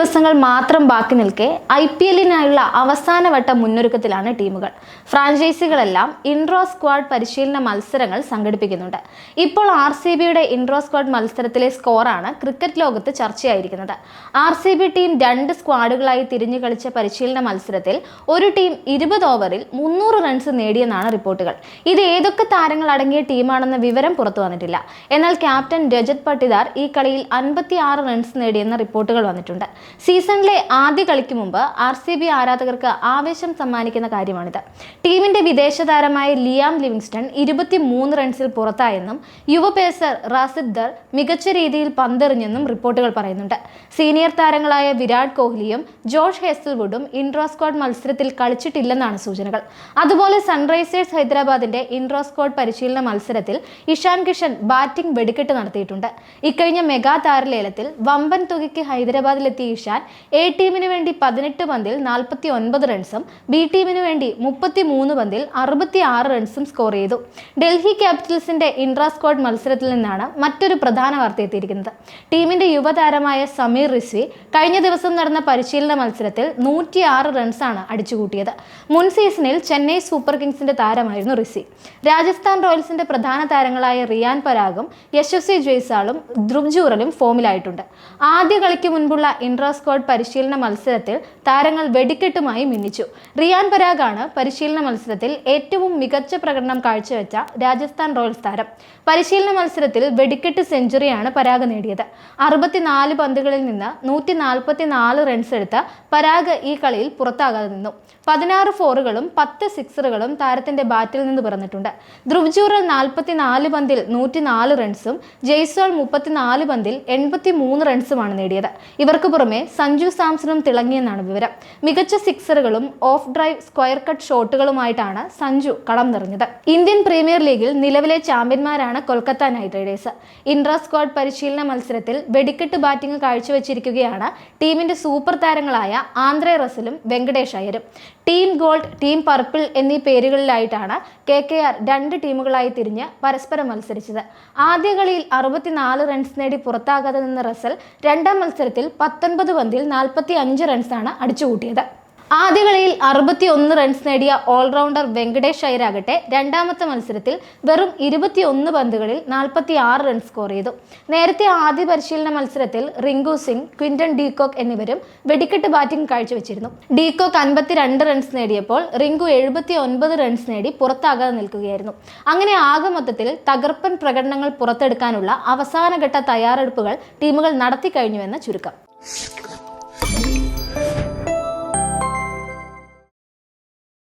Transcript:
ദിവസങ്ങൾ മാത്രം ബാക്കി നിൽക്കെ IPL-നായുള്ള അവസാനവട്ട മുന്നൊരുക്കത്തിലാണ് ടീമുകൾ. ഫ്രാഞ്ചൈസികളെല്ലാം ഇൻട്രോ സ്ക്വാഡ് പരിശീലന മത്സരങ്ങൾ സംഘടിപ്പിക്കുന്നുണ്ട്. ഇപ്പോൾ RCBയുടെ ഇൻട്രോ സ്ക്വാഡ് മത്സരത്തിലെ സ്കോറാണ് ക്രിക്കറ്റ് ലോകത്ത് ചർച്ചയായിരിക്കുന്നത്. RCB ടീം 2 സ്ക്വാഡുകളായി തിരിഞ്ഞു കളിച്ച പരിശീലന മത്സരത്തിൽ ഒരു ടീം 20 ഓവറിൽ 300 റൺസ് നേടിയെന്നാണ് റിപ്പോർട്ടുകൾ. ഇത് ഏതൊക്കെ താരങ്ങൾ അടങ്ങിയ ടീമാണെന്ന വിവരം പുറത്തു വന്നിട്ടില്ല. എന്നാൽ ക്യാപ്റ്റൻ രജത് പട്ടിദാർ ഈ കളിയിൽ 56 റൺസ് നേടിയെന്ന റിപ്പോർട്ടുകൾ വന്നിട്ടുണ്ട്. സീസണിലെ ആദ്യ കളിക്ക് മുമ്പ് RCB ആരാധകർക്ക് ആവേശം സമ്മാനിക്കുന്ന കാര്യമാണിത്. ടീമിന്റെ വിദേശ താരമായ ലിയാം ലിവിങ്സ്റ്റൺ 23 റൺസിൽ പുറത്തായെന്നും യുവ പേസർ റാസിദ് ദർ മികച്ച രീതിയിൽ പന്തെറിഞ്ഞെന്നും റിപ്പോർട്ടുകൾ പറയുന്നുണ്ട്. സീനിയർ താരങ്ങളായ വിരാട് കോഹ്ലിയും ജോഷ് ഹേസൽവുഡും ഇൻട്രോ സ്ക്വാഡ് മത്സരത്തിൽ കളിച്ചിട്ടില്ലെന്നാണ് സൂചനകൾ. അതുപോലെ സൺറൈസേഴ്സ് ഹൈദരാബാദിന്റെ ഇൻട്രോ സ്ക്വാഡ് പരിശീലന മത്സരത്തിൽ ഇഷാൻ കിഷൻ ബാറ്റിംഗ് വെടിക്കെട്ട് നടത്തിയിട്ടുണ്ട്. ഇക്കഴിഞ്ഞ മെഗാ താരലേലത്തിൽ വമ്പൻ തുകയ്ക്ക് ഹൈദരാബാദിലെത്തിയ ഇഷാൻ A ടീമിന് വേണ്ടി 18 പന്തിൽ 49 റൺസും B ടീമിന് വേണ്ടി 33 പന്തിൽ 66 റൺസും സ്കോർ ചെയ്തു. ഡൽഹി ക്യാപിറ്റൽസിന്റെ ഇൻട്രാ സ്ക്വാഡ് മത്സരത്തിൽ നിന്നാണ് മറ്റൊരു പ്രധാന വാർത്ത എത്തിയിരിക്കുന്നത്. ടീമിന്റെ യുവതാരമായ സമീർ റിസ്വി കഴിഞ്ഞ ദിവസം നടന്ന പരിശീലന മത്സരത്തിൽ 106 റൺസാണ് അടിച്ചുകൂട്ടിയത്. മുൻ സീസണിൽ ചെന്നൈ സൂപ്പർ കിങ്സിന്റെ താരമായിരുന്നു റിസ്വി. രാജസ്ഥാൻ റോയൽസിന്റെ പ്രധാന താരങ്ങളായ റിയാൻ പരാഗും യശസ്വി ജയ്സ്വാളും ധ്രുവ് ജൂറലും ഫോമിലായിട്ടുണ്ട്. ആദ്യ കളിക്ക് മുൻപുള്ള ഇൻട്രാ സ്ക്വാഡ് പരിശീലന മത്സരത്തിൽ താരങ്ങൾ വെടിക്കെട്ടുമായി മിന്നിച്ചു. റിയാൻ പരാഗാണ് പരിശീലന മത്സരത്തിൽ ഏറ്റവും മികച്ച പ്രകടനം കാഴ്ചവെച്ച രാജസ്ഥാൻ റോയൽസ് താരം. പരിശീലന മത്സരത്തിൽ വെടിക്കെട്ട് സെഞ്ചുറിയാണ് പരാഗ് നേടിയത്. 64 പന്തുകളിൽ നിന്ന് 144 റൺസ് എടുത്ത പരാഗ് ഈ കളിയിൽ പുറത്താകാതെ നിന്നു. 16 ഫോറുകളും 10 സിക്സറുകളും താരത്തിന്റെ ബാറ്റിൽ നിന്ന് പിറന്നിട്ടുണ്ട്. ധ്രുവ് ജൂറൽ 44 പന്തിൽ 104 റൺസും ജയ്സ്വാൾ 34 പന്തിൽ 83 റൺസുമാണ് നേടിയത്. ഇവർക്ക് പുറമെ സഞ്ജു സാംസണും തിളങ്ങിയെന്നാണ് വിവരം. മികച്ച സിക്സറുകളും ഓഫ് ഡ്രൈവ് സ്ക്വയർ കട്ട് ഷോട്ടുകളുമായിട്ടാണ് സഞ്ജു കളം നിറഞ്ഞത്. ഇന്ത്യൻ പ്രീമിയർ ലീഗിൽ നിലവിലെ ചാമ്പ്യന്മാരാണ് Kolkata Knight Riders. Intra squad പരിശീലന മത്സരത്തിൽ വെടിക്കെട്ട് ബാറ്റിംഗ് കാഴ്ചവെച്ചിരിക്കുകയാണ് ടീമിന്റെ സൂപ്പർ താരങ്ങളായ ആന്ദ്രെ റസലും വെങ്കടേഷ് അയ്യരും. ടീം ഗോൾഡ്, ടീം പർപ്പിൾ എന്നീ പേരുകളിലായിട്ടാണ് KKR 2 ടീമുകളായി തിരിഞ്ഞ് പരസ്പരം മത്സരിച്ചത്. ആദ്യ കളിയിൽ 64 റൺസ് നേടി പുറത്താകാതെ നിന്ന റസൽ രണ്ടാം മത്സരത്തിൽ 19 പന്തിൽ 45 റൺസാണ് അടിച്ചുകൂട്ടിയത്. ആദ്യ കളിയിൽ 61 റൺസ് നേടിയ ഓൾറൗണ്ടർ വെങ്കടേഷ് അയ്യരാകട്ടെ രണ്ടാമത്തെ മത്സരത്തിൽ വെറും 21 പന്തുകളിൽ 46 റൺസ് സ്കോർ ചെയ്തു. നേരത്തെ ആദ്യ പരിശീലന മത്സരത്തിൽ റിങ്കു സിംഗ്, ക്വിന്റൺ ഡീകോക്ക് എന്നിവരും വെടിക്കെട്ട് ബാറ്റിംഗ് കാഴ്ചവെച്ചിരുന്നു. ഡീകോക്ക് 52 റൺസ് നേടിയപ്പോൾ റിങ്കു 79 റൺസ് നേടി പുറത്താകാതെ നിൽക്കുകയായിരുന്നു. അങ്ങനെ ആകെ മൊത്തത്തിൽ തകർപ്പൻ പ്രകടനങ്ങൾ പുറത്തെടുക്കാനുള്ള അവസാനഘട്ട തയ്യാറെടുപ്പുകൾ ടീമുകൾ നടത്തി കഴിഞ്ഞുവെന്ന് ചുരുക്കം.